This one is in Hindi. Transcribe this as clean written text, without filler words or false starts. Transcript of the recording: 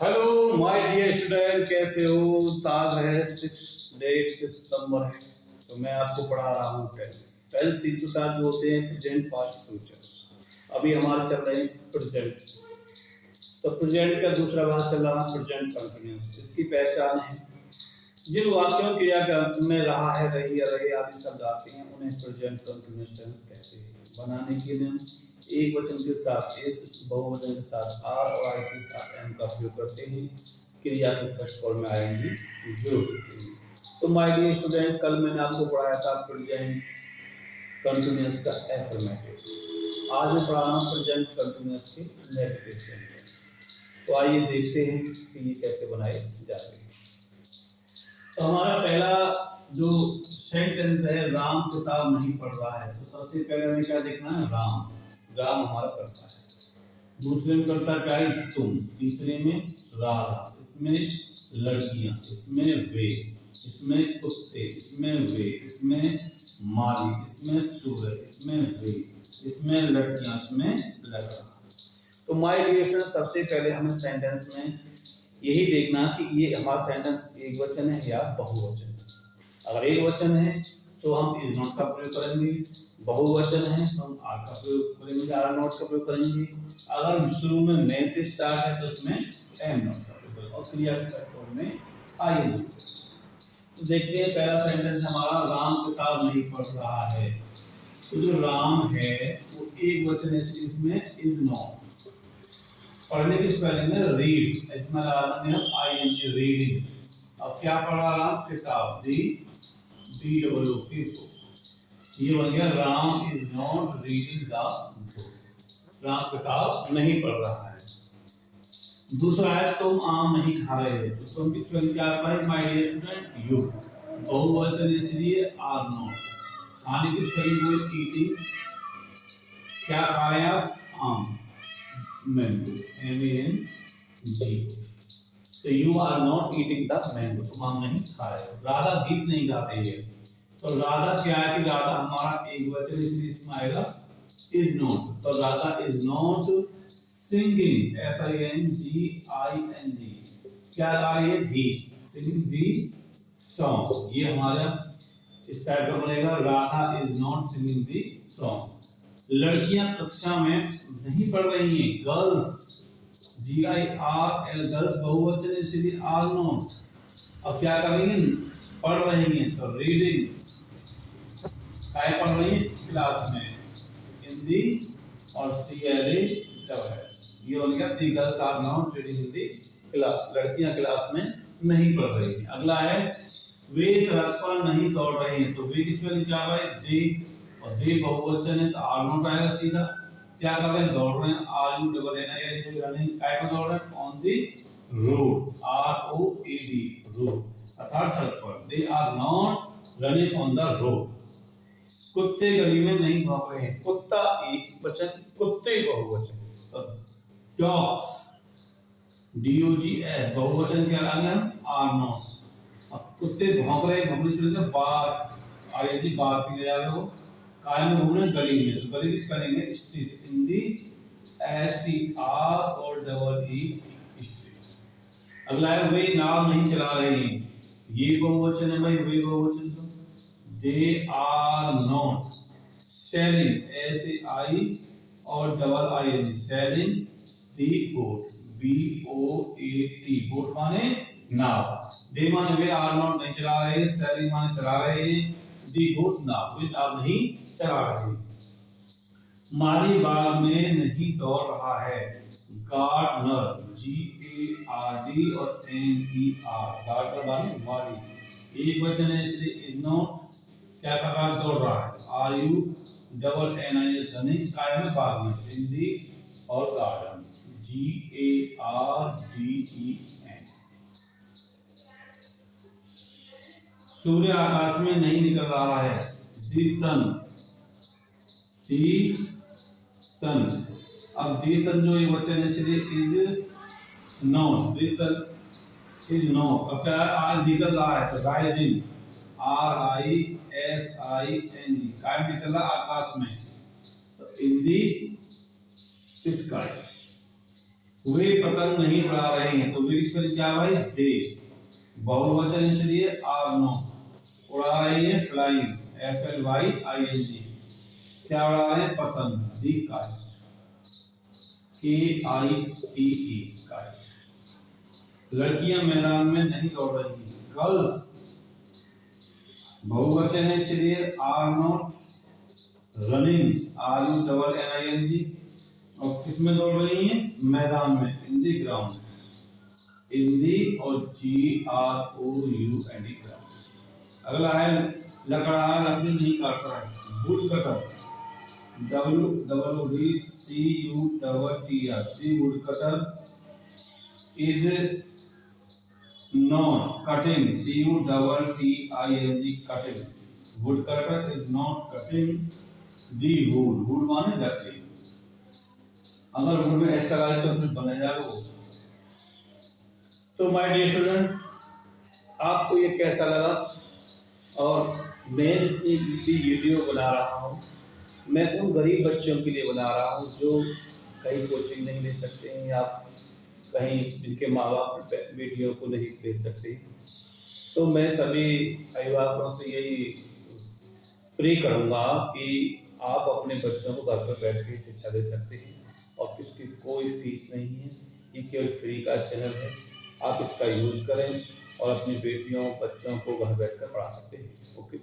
हेलो माय डियर स्टूडेंट, कैसे हो? आज है 6 सितंबर है। तो मैं आपको पढ़ा रहा हूँ टेंस तीन प्रकार जो होते हैं, प्रेजेंट, पास्ट, फ्यूचर। अभी हमारे चल रहे हैं प्रेजेंट। तो प्रेजेंट का दूसरा भाग चल रहा है प्रेजेंट कंटिन्यूअस। इसकी पहचान है जिन वाक्यों क्रिया के अंत में रहा है, रही या रहे आदि शब्द आते हैं उन्हें प्रेजेंट कंटिन्यूअस टेंस कहते हैं। बनाने के लिए एक वचन के साथ एस, बहुवचन के साथ आर और आई के साथ एम का प्रयोग करते हैं। क्रिया के फर्स्ट फॉर्म में आएंगी जो होती है। तो माय डियर स्टूडेंट, कल मैंने आपको पढ़ाया था प्रेजेंट कंटिन्यूअस का एफर्मेटिव। आज मैं पढ़ा रहा हूँ प्रेजेंट कंटिन्यूअस के नेगेटिव सेंटेंस। तो आइए देखते हैं कि ये कैसे बनाए जाते हैं। तो हमारा पहला जो सेंटेंस है, राम किताब नहीं पढ़ रहा है। तो सबसे पहले हमें क्या देखना है? राम। राम हमारा पढ़ता है। दूसरे में करता क्या है? तुम। तीसरे में राधा। इसमें लड़कियां, इसमें वे, इसमें कुत्ते, इसमें वे, इसमें माली, इसमें सूर्य, इसमें वे, इसमें लड़कियां, इसमें लड़का। तो माय डियर स्टूडेंट, सबसे पहले हमें सेंटेंस में यही देखना कि ये हमारा सेंटेंस एक वचन है या बहुवचन। अगर एक वचन है तो हम इज नॉट का प्रयोग करेंगे, बहुवचन है तो हम आर का प्रयोग करेंगे, आर नॉट का प्रयोग करेंगे। अगर शुरू में से स्टार्ट है तो उसमें एम नॉट का प्रयोग करेंगे और क्रिया के फॉर्म में आईएनजी। तो देखते हैं पहला सेंटेंस हमारा, राम किताब नहीं पढ़ रहा है। तो जो राम है वो एक वचन है, इसमें इज नॉट। पढ़ने की स्पेलिंग है रीड, इसमें लगा देंगे हम आईएनजी, रीडिंग। अब क्या पढ़ रहा? किताब, दी बी डबल ओ के। ये बन गया Ram is not reading the book. Ram किताब नहीं पढ़ रहा है। दूसरा है तुम आम नहीं खा रहे हो। तो तुम की स्पेलिंग क्या है माय डियर स्टूडेंट? यू। बहुवचन इसलिए आर नॉट। खाने की स्पेलिंग हुई ईटिंग। क्या खा रहे हैं आप? आम, मैंगो, M-A-N-G। तो you are not eating the mango, तुम आम नहीं खा रहे हो। राधा गीत नहीं गाते हैं। तो राधा क्या है कि राधा हमारा एक वचन, इसलिए इसमें आएगा इज नॉट। तो Radha is not singing, SINGING। क्या गा रही है? दी, सिंगिंग दी सॉन्ग। ये हमारा इस टाइप का बनेगा, Radha is not singing the song. लड़कियां कक्षा में नहीं पढ़ रही हैं, गर्ल्स, GIRL, गर्ल्स बहुवचन इसलिए आर नॉट। अब क्या करेंगे? पढ़ रही हैं तो रीडिंग। काय पढ़ रही हैं? क्लास में, हिंदी और CLA डबल एस। ये हो गया दी girls are not reading in the class. लड़कियां क्लास में नहीं पढ़ रही हैं। अगला है वे सड़क पर नहीं दौड़ रहे हैं। तो वे किस पे क्या है? दे, और दे बहुवचन है तो आर नॉट आएगा सीधा। क्या कर रहे हैं? दौड़ रहे हैं, RUNNING। रनिंग काय पर दौड़ रहे हैं? On the road, ROAD, road, अर्थात सड़क पर। They are not running on the road. कुत्ते गली में नहीं भौंक रहे हैं। कुत्ता एक वचन, कुत्ते बहुवचन। तो डॉग्स, DOGS बहुवचन क्या आ गया? Are not. अब कुत्ते भौंक रहे हैं, भौंकने से लेकर बार आएगी, बार की ले जाएगा वो। काय में घूम रहे हैं? गली में। तो गली किस करेंगे? स्ट्रीट, हिंदी STR और डबल E, स्ट्रीट। अगला है वे नाव नहीं चला रहे हैं। ये बहुवचन है भाई, वे बहुवचन। तो they are not selling, SAI और double IN, selling the boat, BOAT, boat माने नाव। दे माने वे, आर नॉट नहीं चला रहे हैं, सेलिंग माने चला रहे हैं, दी बोट नाव, वे नाव नहीं चला रहे। माली बाग में नहीं दौड़ रहा है। गार्डनर, GARD और NER, गार्डनर माने माली। एक वचन है इसलिए इज नॉट। क्या कर रहा है? दौड़ रहा है, RUNNING, रनिंग। काय में? बाग में, हिंदी और गार्डन, GARDEN। सूर्य आकाश में नहीं निकल रहा है। दी सन, दी सन। अब दी सन जो ये वचन है इसलिए is not. The sun is not. अब क्या आज निकल रहा है? तो राइजिंग, RISING, काय निकल रहा? आकाश में, तो इन दी स्काई। वे पतंग नहीं उड़ा रहे हैं, तो वे इसमें क्या भाई दे, बहुवचन इसलिए आर नॉट, उड़ा रही है फ्लाइंग, FLYING, क्या उड़ा रहे हैं पतंग, दी काइट, KITE काइट। लड़कियां मैदान में नहीं दौड़ रही हैं, गर्ल्स बहुवचन है इसलिए आर नॉट रनिंग, RUNNING, और किसमें दौड़ रही हैं मैदान में, इन दी ग्राउंड, इन दी और GROUND ग्राउंड। अगला है लकड़ा लकड़ी नहीं काट रहा है, would cutter, WOODCUTTER, the wood cutter is not cutting, CUTTING, cutting, wood cutter is not cutting the wood, wood माने लकड़ी, अगर wood में ऐसा लगा तो फिर बनेगा वो। तो माय डियर स्टूडेंट, आपको ये कैसा लगा? और मैं जितनी भी वीडियो बना रहा हूँ, मैं उन गरीब बच्चों के लिए बना रहा हूँ जो कहीं कोचिंग नहीं ले सकते हैं या कहीं जिनके माँ बाप बेटियों को नहीं भेज सकते। तो मैं सभी अभिभावकों से यही प्रे करूँगा कि आप अपने बच्चों को घर पर बैठ के शिक्षा दे सकते हैं और इसकी कोई फीस नहीं है, ये केवल फ्री का चैनल है। आप इसका यूज करें और अपनी बेटियों बच्चों को घर बैठ कर पढ़ा सकते हैं। ओके।